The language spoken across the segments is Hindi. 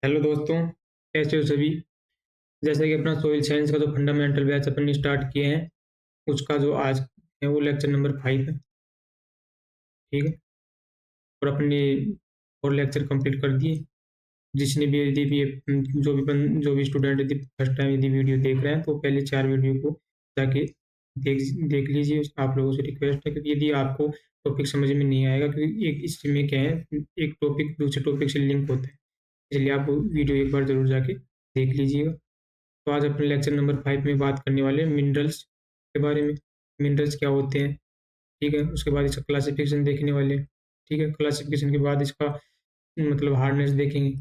हेलो दोस्तों, कैसे हो सभी? जैसे कि अपना सोइल साइंस का जो फंडामेंटल बैच अपन ने स्टार्ट किए हैं, उसका जो आज है वो लेक्चर नंबर 5 है, ठीक है? और अपने और लेक्चर कंप्लीट कर दिए। जिसने भी यदि भी जो भी स्टूडेंट यदि फर्स्ट टाइम यदि वीडियो देख रहे हैं, तो पहले 4 वीडियो को जाके देख देख लीजिए। आप लोगों से रिक्वेस्ट है, क्योंकि यदि आपको टॉपिक समझ में नहीं आएगा, क्योंकि एक इसमें क्या है, एक टॉपिक दूसरे टॉपिक से लिंक होता है। इसलिए आप वो वीडियो एक बार ज़रूर जाके देख लीजिएगा। तो आज अपने लेक्चर नंबर 5 में बात करने वाले हैं मिनरल्स के बारे में। मिनरल्स क्या होते हैं, ठीक है? उसके बाद इसका क्लासिफिकेशन देखने वाले हैं, ठीक है? क्लासिफिकेशन के बाद इसका मतलब हार्डनेस देखेंगे।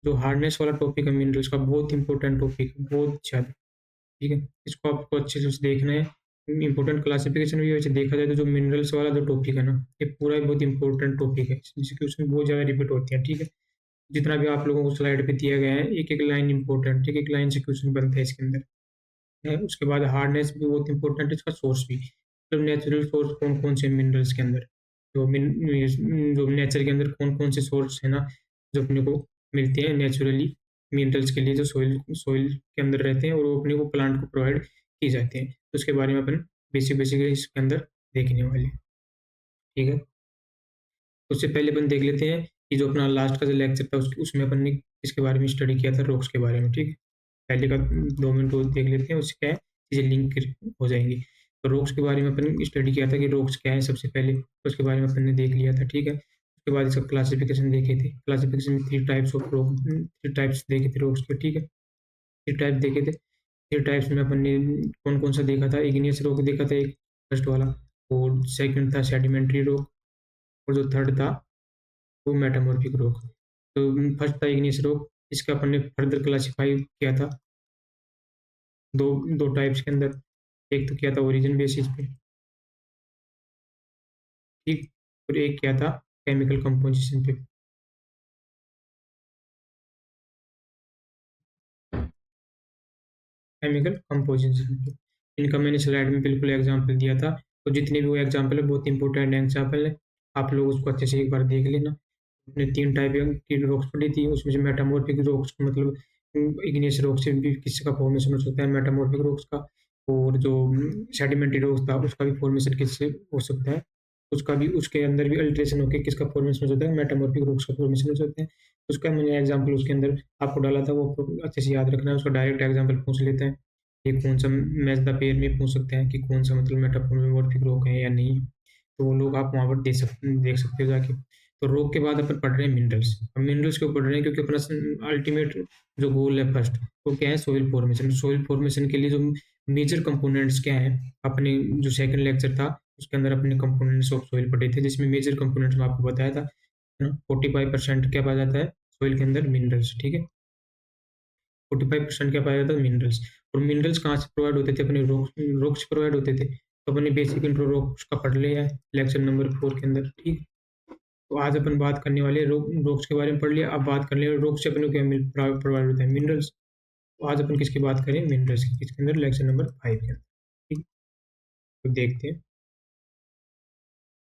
जो हार्डनेस वाला टॉपिक है मिनरल्स का, बहुत इंपॉर्टेंट टॉपिक है, बहुत ज़्यादा, ठीक है? इसको आपको अच्छे से देखना है। इंपॉर्टेंट क्लासिफिकेशन भी वैसे देखा जाए तो जो मिनरल्स वाला जो टॉपिक है ना, ये पूरा ही बहुत इंपॉर्टेंट टॉपिक है, जिसकी उसमें बहुत ज़्यादा रिपीट होती है, ठीक है? जितना भी आप लोगों को स्लाइड पे दिया गया है, एक-एक लाइन इंपॉर्टेंट, एक-एक लाइन से क्वेश्चन बनता है इसके अंदर। है, उसके बाद हार्डनेस भी बहुत इंपॉर्टेंट है, इसका सोर्स भी। मतलब नेचुरल सोर्स कौन-कौन से मिनरल्स के अंदर, जो नेचर के अंदर कौन-कौन से सोर्स है ना, जो अपने को मिलते हैं नेचुरली मिनरल्स के लिए, जो सोइल सोइल के अंदर रहते हैं और वो अपने को प्लांट को प्रोवाइड किए जाते हैं। तो उसके बारे में अपन बेसिक इसके अंदर देखने वाले हैं, ठीक है? उससे पहले अपन देख लेते हैं कि जो अपना लास्ट का जो लेक्चर था उसमें अपन ने किसके बारे में स्टडी किया था, रॉक्स के बारे में, ठीक है? पहले का 2 मिनट वो देख लेते हैं, उससे क्या है चीज़ें लिंक हो जाएँगी। तो रॉक्स के बारे में अपन स्टडी किया था कि रॉक्स क्या है सबसे पहले, तो उसके बारे में अपन ने देख लिया था, ठीक है? उसके बाद इसका क्लासिफिकेशन देखे थे। क्लासिफिकेशन में 3 टाइप्स ऑफ रॉक 3 टाइप्स देखे थे रॉक्स के, ठीक है? 3 टाइप देखे थे। 3 टाइप्स में अपन ने कौन-कौन सा देखा था, इग्नियस रॉक देखा था एक, फर्स्ट वाला, और सेकंड था सेडिमेंट्री रॉक, और जो थर्ड था वो मेटामॉर्फिक रॉक। तो फर्स्ट था इग्नियस रॉक, इसका अपन ने फर्दर क्लासिफाई किया था 2 टाइप्स के अंदर। एक तो किया था ओरिजिन बेसिस पे, ठीक? और एक किया था केमिकल कंपोज़िशन पे। केमिकल कंपोज़िशन पे। इनका मैंने स्लाइड में बिल्कुल एग्ज़ाम्पल दिया था। तो जितने भी वो एग्ज़ाम्पल है, बहुत इंपॉर्टेंट एग्ज़ाम्पल है। आप लोग उसको अच्छे से एक बार देख लेना। हमने 3 टाइप की रॉक्स पढ़ी थी, उसमें से मेटामॉर्फिक रॉक्स मतलब इग्नियस रॉक से भी किसका फॉर्मेशन हो सकता है, मेटामॉर्फिक रॉक्स का। और जो सेडिमेंट्री रॉक्स था, उसका भी फॉर्मेशन किससे हो सकता है, उसका भी उसके अंदर भी अल्टरेशन होके किसका फॉर्मेशन हो सकता है, मेटामॉर्फिक रॉक्स का फॉर्मेशन हो सकता है। उसका मैंने एग्ज़ाम्पल उसके अंदर आपको डाला था, वो आपको अच्छे से याद रखना है। उसका डायरेक्ट एग्ज़ाम्पल पूछ लेते हैं। ये कौन-सा मैच द पेयर में पूछ सकते हैं कि कौन-सा मतलब मेटामॉर्फिक रॉक है या नहीं है। तो वो लोग आप वहाँ पर देख सकते हो जाके। तो रॉक के बाद अपन पढ़ रहे हैं मिनरल्स। अब मिनरल्स क्यों पढ़ रहे हैं? क्योंकि अपना अल्टीमेट जो गोल है फर्स्ट, वो क्या है, सोइल फॉर्मेशन। सोइल फॉर्मेशन के लिए जो मेजर कंपोनेंट्स क्या हैं, अपने जो सेकंड लेक्चर था उसके अंदर अपने कंपोनेंट्स ऑफ सोइल पढ़े थे, जिसमें मेजर कंपोनेंट्स में आपको बताया था 45% क्या पाया जाता है सोइल के अंदर, मिनरल्स, ठीक है? 45% क्या पाया जाता है, मिनरल्स। और मिनरल्स कहाँ से प्रोवाइड होते थे, अपने रॉक से प्रोवाइड होते थे। तो अपने बेसिक इंट्रो रॉक्स का पढ़ लिया है लेक्चर नंबर 4 के अंदर, ठीक है? तो आज अपन बात करने वाले हैं रॉक्स के बारे में पढ़ लिया। अब बात कर ले रॉक से अपन को क्या प्रोवाइड होता है, मिनरल्स। तो आज अपन किसकी बात करें, मिनरल्स की, किसके अंदर, लेक्चर नंबर 5 के अंदर, ठीक। तो देखते हैं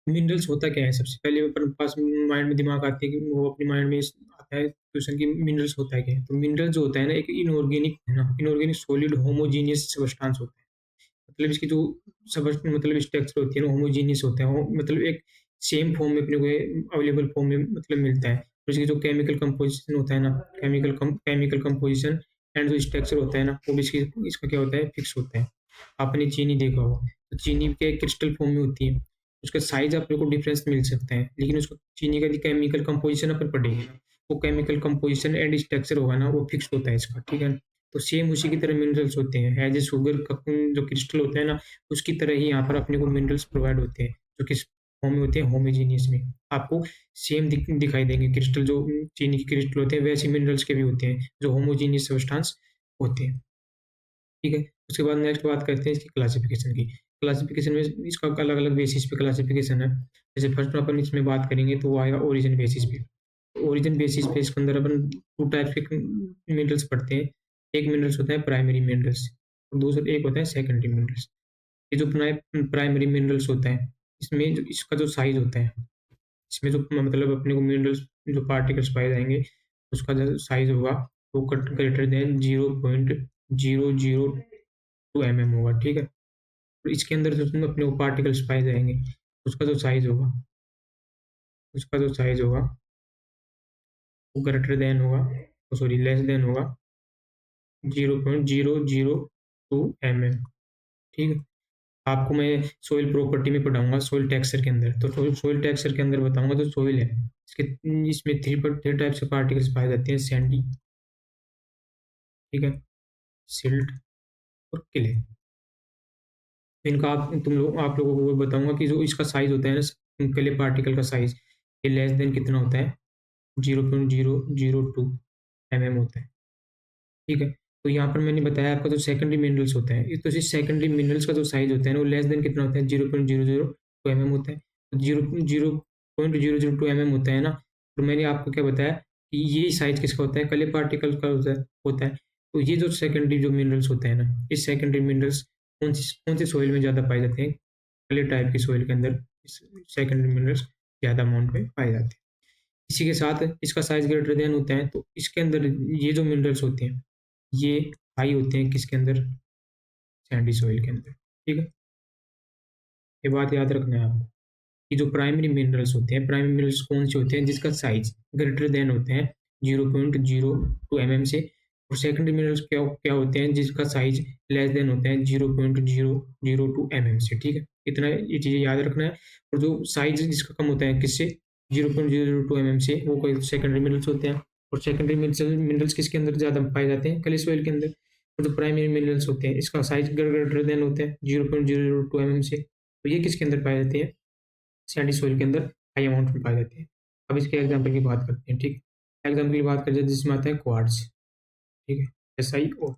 मिनरल्स होता क्या है। सबसे पहले अपन पास माइंड में दिमाग आती है कि वो अपने माइंड में आता है क्वेश्चन कि मिनरल्स होता है क्या है। तो मिनरल जो होता है ना, एक इनऑर्गेनिक है ना, इनऑर्गेनिक सॉलिड होमोजीनियस सब्सटेंस होता है। मतलब इसकी जो मतलब स्ट्रक्चर होती है ना, होमोजीनियस होता है। वो मतलब एक सेम फॉर्म में अपने को अवेलेबल फॉर्म में मतलब मिलता है। और इसकी जो केमिकल कंपोजिशन होता है ना, केमिकल कंपोजिशन एंड जो स्ट्रक्चर होता है ना, वो भी इसका क्या होता है, फिक्स होता है। आपने चीनी देखा होगा, तो चीनी के क्रिस्टल फॉर्म में होती है। उसका साइज़ आप लोग को डिफरेंस मिल सकता है, लेकिन उसको चीनी का जो केमिकल कंपोजिशन अपन पढ़ेंगे ना, वो केमिकल कंपोजिशन एंड स्ट्रक्चर होगा ना, वो फिक्स्ड होता है इसका, ठीक है? तो सेम उसी की तरह मिनरल्स होते हैं। एज़ ए शुगर का जो क्रिस्टल होता है ना, उसकी तरह ही यहाँ पर अपने को मिनरल्स प्रोवाइड होते हैं, जो किस फॉर्म में होते हैं, होमोजीनियस में। आपको सेम दिखाई देंगे क्रिस्टल, जो चीनी के क्रिस्टल होते हैं, वैसे मिनरल्स के भी होते हैं, जो होमोजीनियस सब्सटेंस होते हैं, ठीक है? उसके बाद नेक्स्ट बात करते हैं इसकी क्लासिफिकेशन की। क्लासिफिकेशन में इसका अलग-अलग बेसिस पे क्लासिफिकेशन है। जैसे फर्स्ट अपन इसमें बात करेंगे तो वो आएगा ओरिजिन बेसिस पे। ओरिजिन बेसिस पे इसके अंदर अपन 2 टाइप्स के मिनरल्स पढ़ते हैं। एक मिनरल्स होता है प्राइमरी मिनरल्स, और दूसरा एक होता है सेकेंडरी मिनरल्स। ये जो प्राइमरी मिनरल्स होता है, इसमें जो इसका जो साइज़ होता है, इसमें जो मतलब अपने को मिनरल्स जो पार्टिकल्स पाए जाएँगे, उसका जो साइज़ होगा वो कट ग्रेटर देन 0.002 होगा, ठीक है? तो इसके अंदर जो उसमें अपने को पार्टिकल्स पाए जाएँगे, उसका जो साइज़ होगा उसका जो साइज़ होगा वो ग्रेटर देन होगा सॉरी लेस देन होगा 0.002 ठीक है? आपको मैं सॉइल प्रॉपर्टी में पढ़ाऊँगा सॉइल टेक्सचर के अंदर, तो सॉइल टेक्सचर के अंदर बताऊँगा जो सॉइल है, इसके इसमें 3 टाइप्स के पार्टिकल्स पाए जाते हैं, सैंडी, ठीक है? सिल्ट और क्ले। इनका आप लोगों को बताऊँगा कि जो इसका साइज़ होता है ना क्ले पार्टिकल का साइज़, ये लेस देन कितना होता है? 0.002 होता है। ठीक है? तो यहाँ पर मैंने बताया आपका जो सेकेंडरी मिनरल्स होते हैं, तो इस सेकेंडरी मिनरल्स का जो साइज़ होता है ना, वो लेस देन कितना होता है? 0.002 होता है। तो 0.002 होता है ना, तो मैंने आपको क्या बताया कि ये साइज़ किसका होता है? क्ले पार्टिकल का होता है। तो ये जो सेकेंडरी जो मिनरल्स होते हैं ना, ये सेकेंडरी मिनरल्स कौन-सी सॉइल में ज़्यादा पाए जाते हैं? क्ले टाइप की सॉइल के अंदर इस सेकेंडरी मिनरल्स ज़्यादा अमाउंट में पाए जाते हैं। इसी के साथ इसका साइज़ ग्रेटर देन होता है, तो इसके अंदर ये जो मिनरल्स होते हैं, ये हाई होते हैं किसके अंदर? सैंडी सॉइल के अंदर, ठीक है? ये बात याद रखना है आपको, कि जो प्राइमरी मिनरल्स होते हैं, प्राइमरी मिनरल्स कौन-से होते हैं? जिसका साइज़ ग्रेटर देन होते हैं 0.02 से और सेकेंडरी मिनरल्स क्या क्या होते हैं? जिसका साइज़ लेस देन होते हैं 0.002 से, ठीक है? इतना ये चीज़ें याद रखना है और जो साइज़ जिसका कम होता है किससे? 0.002 से, वो कोई सेकेंडरी मिनरल्स होते हैं और सेकेंडरी मिनरल्स मिनरल्स किसके अंदर ज़्यादा पाए जाते हैं? क्ले सॉइल के अंदर और जो प्राइमरी मिनरल्स होते हैं, इसका साइज़ ग्रेटर देन होते हैं 0.002 से, तो ये किसके अंदर पाए जाते हैं? सैंडी सॉइल के अंदर हाई अमाउंट में पाए जाते हैं। अब इसके एग्ज़ाम्पल की बात करते हैं, ठीक? एग्ज़ाम्पल की बात करें जिसमें आता है क्वार्ट्ज़, ठीक है? SiO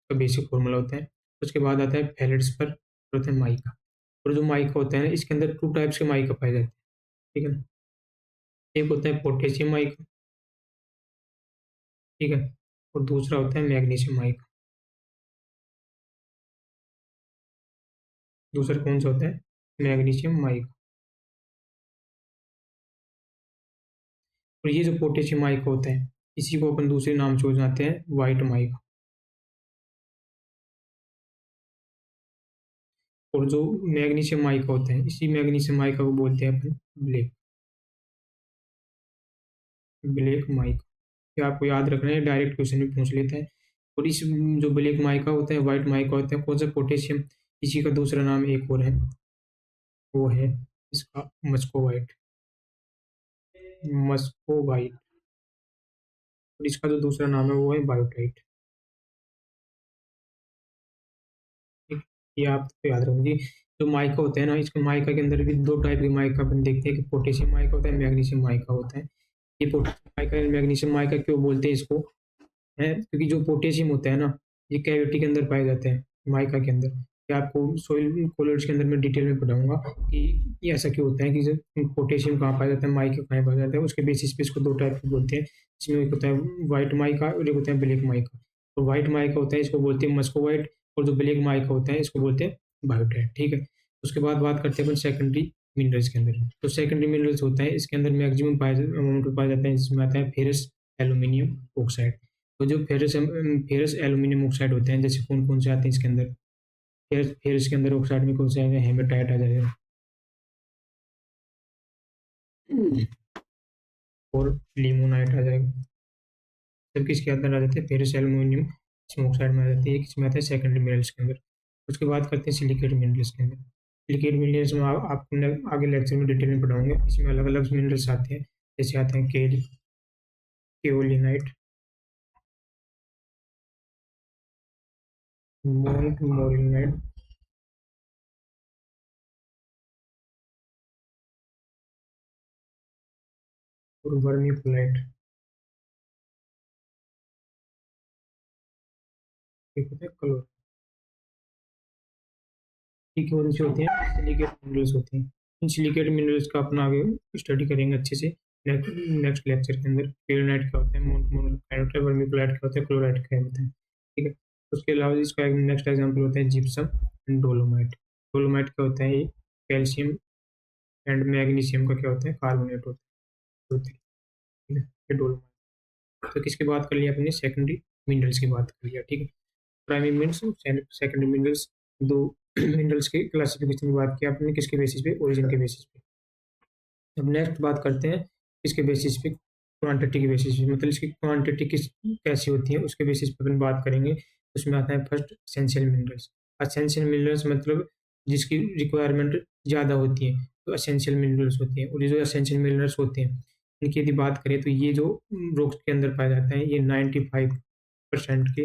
का बेसिक फ़ॉर्मूला होता है। उसके बाद आता है फेल्ड्स्पर और होता है माइका और जो माइका होता है ना, इसके अंदर 2 टाइप्स के माइका पाए जाते हैं, ठीक है ना? एक होता है पोटेशियम माइका, ठीक है? और दूसरा होता है मैग्नीशियम माइका। दूसरा कौन-सा होता है? मैग्नीशियम माइका और ये जो पोटेशियम माइका होता है, इसी को अपन दूसरे नाम से जानते हैं व्हाइट माइका और जो मैग्नीशियम माइका होता है, इसी मैग्नीशियम माइका को बोलते हैं अपन ब्लैक ब्लैक माइका। ये आपको याद रखना है, डायरेक्ट क्वेश्चन भी पूछ लेता है और इस जो ब्लैक माइका होता है, व्हाइट माइका होता है, कौन सा पोटेशियम, इसी का दूसरा नाम एक और है, वो है इसका मस्कोवाइट मस्कोवाइट और इसका जो दूसरा नाम है वो है बायोटाइट। ठीक, ये आपको याद रखेंगे। जो माइका होते हैं ना, इसके माइका के अंदर भी 2 टाइप के माइका अपन देखते हैं कि पोटेशियम माइका होता है, मैग्नीशियम माइका होता है। ये potassium mica and magnesium mica क्यों बोलते हैं इसको? हैं, क्योंकि जो पोटेशियम होता है ना, ये कैविटी के अंदर पाए जाते हैं, माइका के अंदर। ये आपको सोइल कॉलेज के अंदर मैं डिटेल में पढ़ाऊँगा कि ये ऐसा क्यों होता है कि जब पोटेशियम कहाँ पाया जाता है, माइका कहाँ पाया जाता है, उसके बेसिस पे इसको 2 टाइप के बोलते हैं। इसमें एक होता है व्हाइट माइका और एक होता है ब्लैक माइका। तो व्हाइट माइका होता है, इसको बोलते हैं मस्कोवाइट और जो ब्लैक माइका होता है, इसको बोलते हैं बायोटाइट, ठीक है? उसके बाद बात करते हैं अपन सेकेंडरी मिनरल्स के अंदर। तो सेकेंडरी मिनरल्स होता है, इसके अंदर मैक्सिमम अमाउंट में पाया जाता है, जिसमें आता है फेरस एल्यूमीनियम ऑक्साइड। तो जो फेरस एल्यूमीनियम ऑक्साइड होते हैं, जैसे कौन-कौन से आते हैं इसके अंदर? फेरस के अंदर ऑक्साइड में कौन से आएगा? हेमेटाइट आ जाएगा और लिमोनाइट आ जाएगा। सब किसके अंदर आ जाते हैं? फेरस एल्यूमीनियम इसमें ऑक्साइड में आ जाती है, किसमें आता है? सेकेंडरी मिनरल्स के अंदर। उसके बाद करते हैं सिलिकेट मिनरल्स के अंदर। सिलिकेट मिनरल्स में आपको मैं आगे लेक्चर में डिटेल में पढ़ाऊँगा। इसमें अलग-अलग मिनरल्स आते हैं, जैसे आते हैं केओलिनाइट, मोंटमोरिलनाइट और वर्मीकुलाइट। एक होता है क्लोराइड। ठीक है, कौन-सी होती हैं? सिलिकेट मिनरल्स होती हैं। इन सिलिकेट मिनरल्स का अपना आगे स्टडी करेंगे अच्छे से नेक्स्ट लेक्चर के अंदर। केओलिनाइट क्या होता है? मोनोक्लोराइड होता है, वर्मीकुलाइट क्या होता है? क्लोराइड क्या होता है? ठीक है। उसके अलावा इसका एक नेक्स्ट एग्जांपल होता है जिप्सम एंड डोलोमाइट। डोलोमाइट क्या होता है? ये कैल्शियम एंड मैग्नीशियम का क्या होता है? कार्बोनेट होता है। ठीक है। ये डोलोमाइट। तो किसकी बात कर लिया अपने? सेकेंडरी मिनरल्स की बात कर लिया, ठीक है। प्राइमरी मिनरल्स, सेकेंडरी मिनरल्स, दो मिनरल्स के क्लासिफिकेशन की बात की आपने, किसके बेसिस पे? ओरिजिन के बेसिस पे। अब नेक्स्ट बात करते हैं किसके बेसिस पे? क्वांटिटी के बेसिस पे, मतलब इसकी क्वांटिटी किस कैसी होती है उसके बेसिस पे अपन बात करेंगे। उसमें आता है first essential minerals. Essential minerals मतलब जिसकी रिक्वायरमेंट ज़्यादा होती है, तो एसेंशियल मिनरल्स होते हैं। और ये जो एसेंशियल मिनरल्स होते हैं, इनकी यदि बात करें तो ये जो रॉक्स के अंदर पाया जाता है, ये 95% के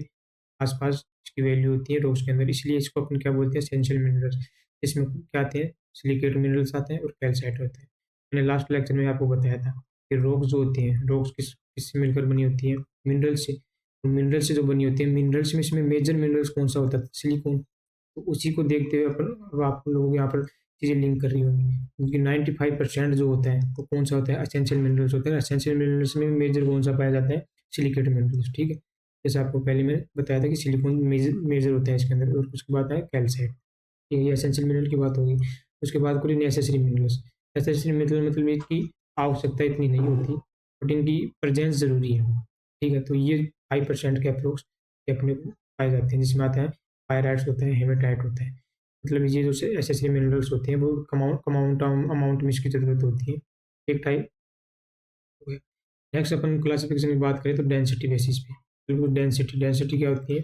आसपास इसकी वैल्यू होती है रॉक्स के अंदर, इसलिए इसको अपन क्या बोलते हैं? Essential minerals. इसमें क्या आते हैं? सिलिकेट मिनरल्स आते हैं और कैल्साइट होते हैं। मैंने लास्ट लेक्चर में आपको बताया था कि रॉक्स जो होती हैं, रॉक्स किससे मिलकर बनी होती है? मिनरल से। तो मिनरल से जो बनी होती है, मिनरल्स में इसमें मेजर मिनरल्स कौन सा होता है? सिलिकॉन। तो उसी को देखते हुए अपन, अब आप लोग यहाँ पर चीज़ें लिंक कर रही होंगी, क्योंकि 95% जो होता है वो कौन सा होता है? एसेंशियल मिनरल्स होता है। एसेंशियल मिनरल्स में मेजर कौन सा पाया जाता है? सिलिकेट मिनरल्स, ठीक है। जैसे आपको पहले मैंने बताया था कि सिलिकॉन मेजर मेजर होता है इसके अंदर, और उसके बाद है कैल्साइट। ये एसेंशियल मिनरल की बात होगी। उसके बाद कोई नेसेसरी मिनरल्स। नेसेसरी मिनरल मतलब इसकी आवश्यकता इतनी नहीं होती, बट इनकी प्रेजेंस ज़रूरी है, ठीक है। तो ये 5% के अप्रोक्स ये अपने को पाए जाते हैं, जिसमें आता है पायराइट्स होते हैं, हेमेटाइट होते हैं। मतलब ये जो एसेसरी मिनरल्स होते हैं वो अमाउंट में इसकी ज़रूरत होती है। एक टाइप हो गया। नेक्स्ट अपन क्लासिफिकेशन की बात करें तो डेंसिटी बेसिस पे। बिल्कुल डेंसिटी, डेंसिटी क्या होती है?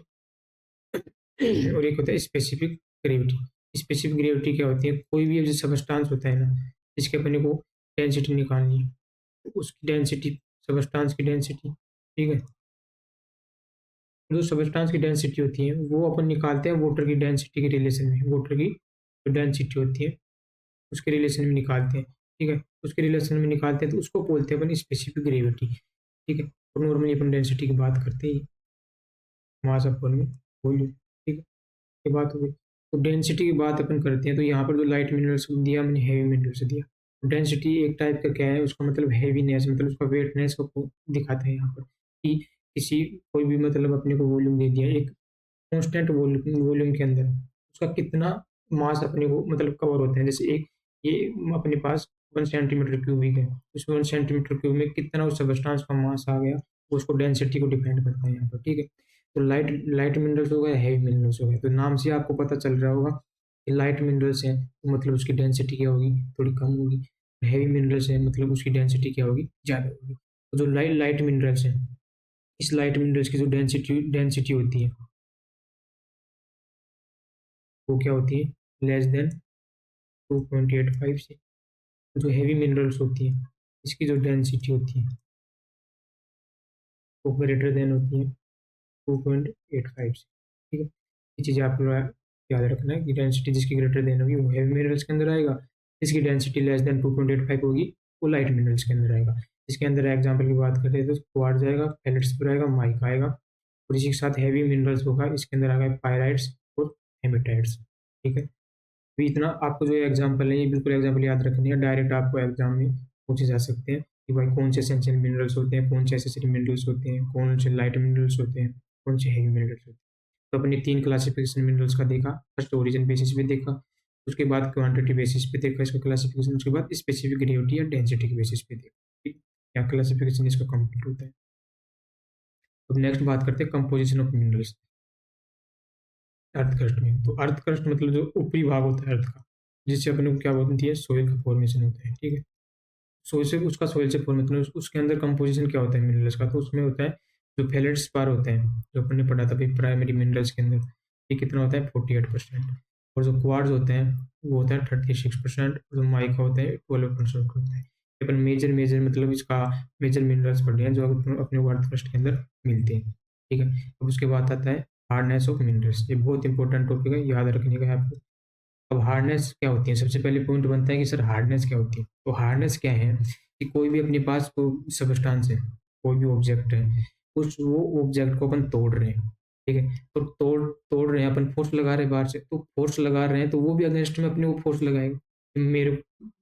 और एक होता है स्पेसिफिक ग्रेविटी। स्पेसिफिक ग्रेविटी क्या होती है? कोई भी जो सबस्टांस होता है ना, इसके अपने को डेंसिटी निकालनी है, तो उसकी डेंसिटी, सबस्टांस की डेंसिटी, ठीक है। जो सबस्टांस की डेंसिटी होती है वो अपन निकालते हैं वाटर की डेंसिटी के रिलेशन में। वाटर की जो डेंसिटी होती है उसके रिलेशन में निकालते हैं, ठीक है। उसके रिलेशन में निकालते हैं तो उसको बोलते हैं अपन स्पेसिफिक ग्रेविटी, ठीक है। और नॉर्मली अपन डेंसिटी की बात करते हैं मास अपॉन में वॉल्यूम, ठीक है। ये बात हो गई। तो डेंसिटी की बात अपन करते हैं तो यहाँ पर जो लाइट मिनरल्स दिया मैंने, हेवी मिनरल्स दिया। डेंसिटी एक टाइप का क्या है? उसका मतलब हैवीनेस, मतलब उसका वेटनेस को दिखाता है यहाँ पर, कि किसी कोई भी मतलब अपने को वॉल्यूम दे दिया एक कांस्टेंट वॉल्यूम वॉल्यूम के अंदर, उसका कितना मास अपने को मतलब कवर होता है। जैसे एक ये अपने पास 1 सेंटीमीटर क्यूबिक है, उस 1 सेंटीमीटर क्यूब में कितना उस सबस्टांस का मास आ गया, वो उसको डेंसिटी को डिपेंड करता है यहाँ पर, ठीक है। तो लाइट लाइट मिनरल्स हो गए, हैवी मिनरल्स हो गए। तो नाम से आपको पता चल रहा होगा कि लाइट मिनरल्स हैं तो मतलब उसकी डेंसिटी क्या होगी? थोड़ी कम होगी। हैवी मिनरल्स है मतलब उसकी डेंसिटी क्या होगी? ज़्यादा होगी। तो जो लाइट लाइट मिनरल्स हैं, इस लाइट मिनरल्स की जो डेंसिटी होती है वो क्या होती है? लेस देन 2.85 से। जो हेवी मिनरल्स होती हैं इसकी जो डेंसिटी होती है वो ग्रेटर देन होती है 2.85 से, ठीक है। ये चीज़ आपको याद रखना है कि डेंसिटी जिसकी ग्रेटर देन होगी वो हेवी मिनरल्स के अंदर आएगा, जिसकी डेंसिटी लेस देन 2.85 होगी वो लाइट मिनरल्स के अंदर आएगा। इसके अंदर एग्जाम्पल की बात करें तो क्वार्ट्ज आएगा, फेल्ड्स्पार आएगा, माइक आएगा। और इसी के साथ हैवी मिनरल्स होगा, इसके अंदर आएगा पायराइट्स और हेमेटाइट्स, ठीक है। तो इतना आपको जो एग्जाम्पल है ये बिल्कुल एग्जाम्पल याद रखनी है, डायरेक्ट आपको एग्जाम में पूछे जा सकते हैं कि भाई कौन से एसेंशियल मिनरल्स होते हैं, कौन से एसेसरी मिनरल्स होते हैं, कौन से लाइट मिनरल्स होते हैं, कौन से हेवी मिनरल्स होते हैं। तो अपने 3 क्लासिफिकेशन मिनरल्स का देखा। फर्स्ट ओरिजिन बेसिस पे देखा, उसके बाद क्वांटिटी बेसिस पे देखा इसका क्लासिफिकेशन, उसके बाद स्पेसिफिक ग्रेविटी या डेंसिटी के बेसिस पे देखा, ठीक। क्या क्लासिफिकेशन इसका कंप्लीट होता है। अब नेक्स्ट बात करते हैं composition of minerals earth crust में। तो अर्थ क्रस्ट मतलब जो ऊपरी भाग होता है अर्थ का, जिससे अपने को क्या बोलती है? सोइल का फॉर्मेशन होता है, ठीक है। सोइल से फॉर्म मतलब उसके अंदर कंपोजिशन क्या होता है मिनरल्स का? तो उसमें होता है जो फेल्ड्स्पार होते हैं, जो अपन ने पढ़ा था भाई प्राइमरी मिनरल्स के अंदर, ये कितना होता है? 48%। और जो क्वार्ट्ज होते हैं वो होता है 36%। और जो माइका होता है 12% होता है। ये अपन मेजर मेजर मतलब इसका मेजर मिनरल्स पढ़े हैं जो अपने अर्थ क्रस्ट के अंदर मिलते हैं, ठीक है। अब उसके बाद आता है हार्डनेस ऑफ मिनरल्स। ये बहुत इंपॉर्टेंट टॉपिक है, याद रखने का है आपको। अब हार्डनेस क्या होती है? सबसे पहले पॉइंट बनता है कि सर हार्डनेस क्या होती है? तो हार्डनेस क्या है कि कोई भी अपने पास कोई सबस्टांस है, कोई भी ऑब्जेक्ट है, उस वो ऑब्जेक्ट को अपन तोड़ रहे हैं, ठीक है। तो तोड़ तोड़ रहे हैं अपन, फोर्स लगा रहे हैं बाहर से, तो फोर्स लगा रहे हैं तो वो भी अगेंस्ट में अपने को फोर्स लगाएगा। मेरे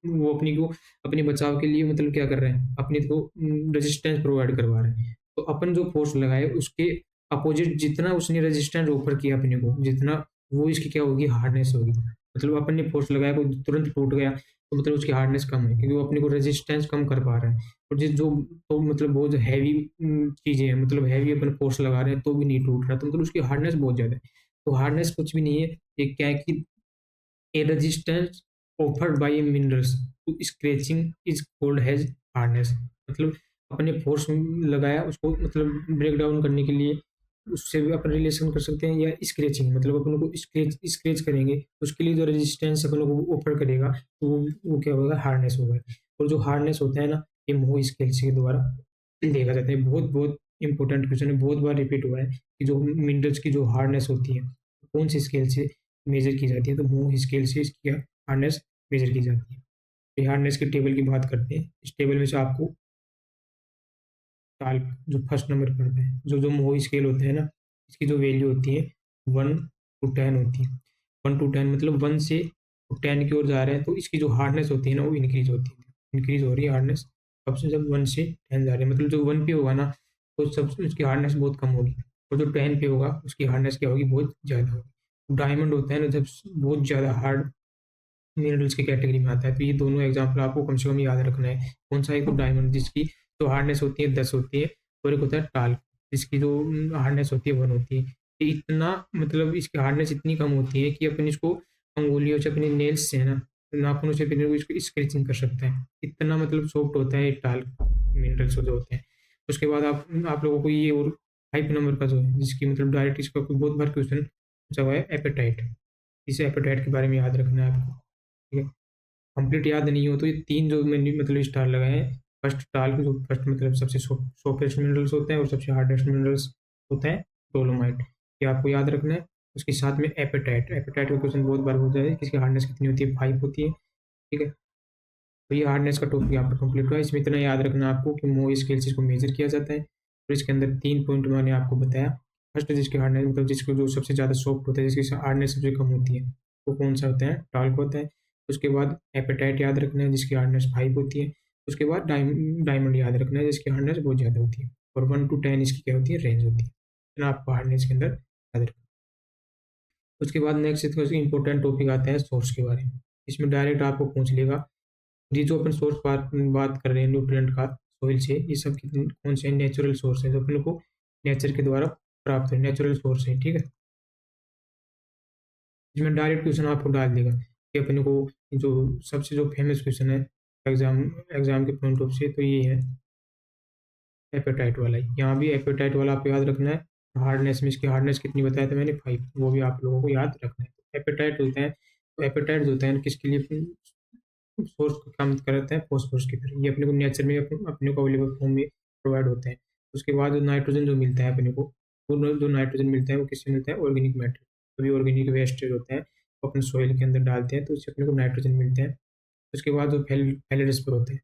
वो अपनी को अपने बचाव के लिए मतलब क्या कर रहे हैं? अपने को रेजिस्टेंस प्रोवाइड करवा रहे हैं। तो अपन जो फोर्स लगाए उसके अपोजिट जितना उसने रेजिस्टेंस ऑफर किया अपने को, जितना वो इसकी क्या होगी? हार्डनेस होगी। मतलब अपन ने फोर्स लगाया कोई तुरंत टूट गया तो मतलब उसकी हार्डनेस कम है, क्योंकि वो अपने को रेजिस्टेंस कम कर पा रहा है। और जो तो मतलब बहुत हैवी चीज़ें हैं, मतलब हैवी अपन फोर्स लगा रहे हैं तो भी नहीं टूट रहा, तो मतलब उसकी हार्डनेस बहुत ज़्यादा है। तो हार्डनेस कुछ भी नहीं है, ये क्या है कि a resistance offered by minerals to scratching is called has hardness. मतलब अपने फोर्स लगाया उसको मतलब ब्रेक डाउन करने के लिए, उससे भी अपन रिलेशन कर सकते हैं, या स्क्रैचिंग मतलब अपन को स्क्रैच स्क्रैच करेंगे तो उसके लिए जो रेजिस्टेंस अपन को ऑफर करेगा तो वो क्या होगा, हार्डनेस होगा। और जो हार्डनेस होता है ना, ये मोह स्केल्स के द्वारा देखा जाता है। बहुत बहुत इंपॉर्टेंट क्वेश्चन है, बहुत बार रिपीट हुआ है कि जो मिनरल्स की जो हार्डनेस होती है कौन सी स्केल से मेजर की जाती है, तो मोह स्केल से इसकी हार्डनेस मेजर की जाती है। तो हार्डनेस के टेबल की बात करते हैं, इस टेबल में से आपको टाल जो फर्स्ट नंबर पर आता है, जो जो मोह स्केल होते हैं ना, इसकी जो वैल्यू होती है 1 to 10 होती है। 1 to 10 मतलब 1 से 10 की ओर जा रहे हैं तो इसकी जो हार्डनेस होती है ना वो इंक्रीज होती है, इंक्रीज हो रही है हार्डनेस। अब से जब 1 से 10 जा रहे हैं मतलब जो 1 पे होगा ना तो सब उसकी हार्डनेस बहुत कम होगी, और जो 10 पे होगा उसकी हार्डनेस क्या होगी, बहुत ज़्यादा होगी। डायमंड होता है ना, जब बहुत ज़्यादा हार्ड मिनरल्स की कैटेगरी में आता है, तो ये दोनों एग्जाम्पल आपको कम से कम याद रखना है। कौन सा, एक तो डायमंड जिसकी जो हार्डनेस होती है 10 होती है, और एक होता है टाल्क जिसकी जो हार्डनेस होती है 1 होती है। ये इतना मतलब इसकी हार्डनेस इतनी कम होती है कि अपन इसको अंगुलियों से, अपने नेल्स से है ना, नाखूनों से अपने को इसको स्क्रैचिंग कर सकते हैं, इतना मतलब सॉफ्ट होता है ये टाल्क मिनरल्स जो होते हैं। उसके बाद आप लोगों को ये और 5 नंबर का जो है जिसकी मतलब डायरेक्ट इसका बहुत बार क्वेश्चन पूछा हुआ है, एपेटाइट। इस एपेटाइट के बारे में याद रखना है आपको, ठीक है। कंप्लीट याद नहीं हो तो ये 3 जो मैंने मतलब स्टार लगाए हैं, फर्स्ट स्टार जो फर्स्ट मतलब सबसे सॉफ्टेस्ट मिनरल्स होते हैं और सबसे हार्डेस्ट मिनरल्स होते हैं डोलोमाइट, ये आपको याद रखना है। उसके साथ में एपेटाइट, एपेटाइट का क्वेश्चन बहुत बार होता है कि इसकी हार्डनेस कितनी होती है, 5 होती है, ठीक है। तो ये हार्डनेस का टॉपिक यहाँ पर कंप्लीट हुआ। इसमें इतना याद रखना आपको कि मोह स्केल से इसको मेजर किया जाता है, और इसके अंदर 3 पॉइंट मैंने आपको बताया। फर्स्ट जिसकी हार्डनेस मतलब जिसको जो सबसे ज़्यादा सॉफ्ट होता है, जिसकी हार्डनेस सबसे कम होती है, वो कौन सा होता है, टाल्क होता है। उसके बाद एपेटाइट याद रखना है जिसकी हार्डनेस 5 होती है। उसके बाद डायमंड याद रखना है जिसकी हार्डनेस बहुत ज़्यादा होती है, और 1 to 10 इसकी क्या होती है, रेंज होती है। इतना आपको हार्डनेस के अंदर याद रखना है। उसके बाद नेक्स्ट इंपॉर्टेंट टॉपिक आता है सोर्स के बारे में। इसमें डायरेक्ट आपको पूछ लेगा, ये जो अपन सोर्स बात बात कर रहे हैं न्यूट्रिएंट का सॉइल से, ये सब कितने कौन से नेचुरल सोर्स है जो अपन को नेचर के द्वारा प्राप्त है, नेचुरल सोर्स है, ठीक है। इसमें डायरेक्ट क्वेश्चन आपको डाल देगा कि अपन को जो सबसे जो फेमस क्वेश्चन है एग्जाम एग्जाम के पॉइंट ऑफ से, तो ये है एपेटाइट वाला ही। यहाँ भी एपेटाइट वाला आपको याद रखना है। हार्डनेस में इसकी हार्डनेस कितनी बताया था मैंने, 5, वो भी आप लोगों को याद रखना है। एपेटाइट होते हैं, तो एपेटाइट होता है किसके लिए, सोर्स को काम करता है फॉस्फोरस की तरह, ये अपने को नेचर में अपने को अवेलेबल फॉर्म में प्रोवाइड होते हैं। उसके बाद जो नाइट्रोजन जो मिलता है अपने को, वो जो नाइट्रोजन मिलता है वो किससे मिलता है, ऑर्गेनिक मैटर। सभी ऑर्गेनिक वेस्टेज होते हैं वो अपने सॉइल के अंदर डालते हैं तो उससे अपने को नाइट्रोजन मिलते हैं। उसके बाद जो फेलिडस्पर होते हैं,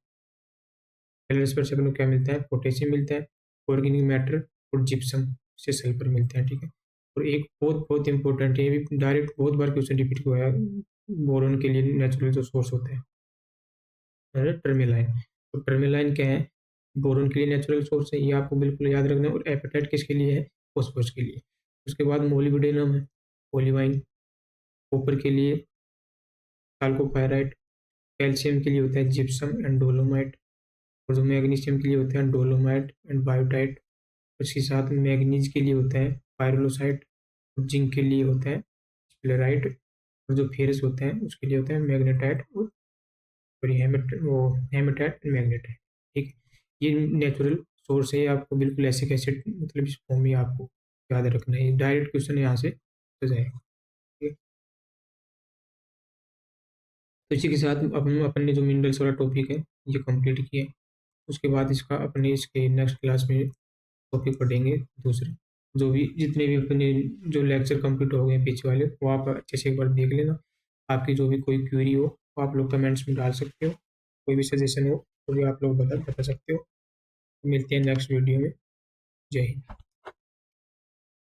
फेलिडस्पर से अपने को क्या मिलता है, पोटेशियम मिलता है, ऑर्गेनिक मैटर और जिप्सम से सल्फर मिलते हैं, ठीक है। और एक बहुत बहुत इंपॉर्टेंट है, ये भी डायरेक्ट बहुत बार क्वेश्चन रिपीट हुआ है, बोरोन के लिए नेचुरल जो सोर्स होते हैं टर्मेलाइन। तो टर्मेलाइन क्या है, बोरोन के लिए नेचुरल सोर्स है, ये आपको बिल्कुल याद रखना है। और एपेटाइट किसके लिए है, फॉस्फोरस के लिए। उसके बाद मोलिब्डेनम है, ओलिवाइन, कॉपर के लिए चाल्कोपाइराइट, कैल्शियम के लिए होता है जिप्सम एंड डोलोमाइट, और जो मैग्नीशियम के लिए होता है डोलोमाइट एंड बायोटाइट। उसके साथ में मैग्नीज के लिए होता है पायरोलोसाइट, और जिंक के लिए होता है स्क्लेराइट, और जो फेरस होते हैं उसके लिए होता है मैग्नेटाइट और सॉरी हेमेटाइट एंड मैग्नेटाइट, ठीक है। ये नेचुरल सोर्स है, आपको बिल्कुल ऐसे कैसे मतलब इस फॉर्म में आपको याद रखना है, डायरेक्ट क्वेश्चन यहाँ से हो जाएगा, ठीक है। तो इसी के साथ अपन ने जो मिनरल्स वाला टॉपिक है ये कंप्लीट किया है। उसके बाद इसका अपने इसके नेक्स्ट क्लास में टॉपिक पढ़ेंगे दूसरे, जो भी जितने भी अपने जो लेक्चर कंप्लीट हो गए हैं पीछे वाले, वो आप अच्छे से एक बार देख लेना। आपकी जो भी कोई क्वेरी हो वो आप लोग कमेंट्स में डाल सकते हो, कोई भी सजेशन हो तो भी आप लोग बता बता सकते हो। मिलते हैं नेक्स्ट वीडियो में। जय हिंद।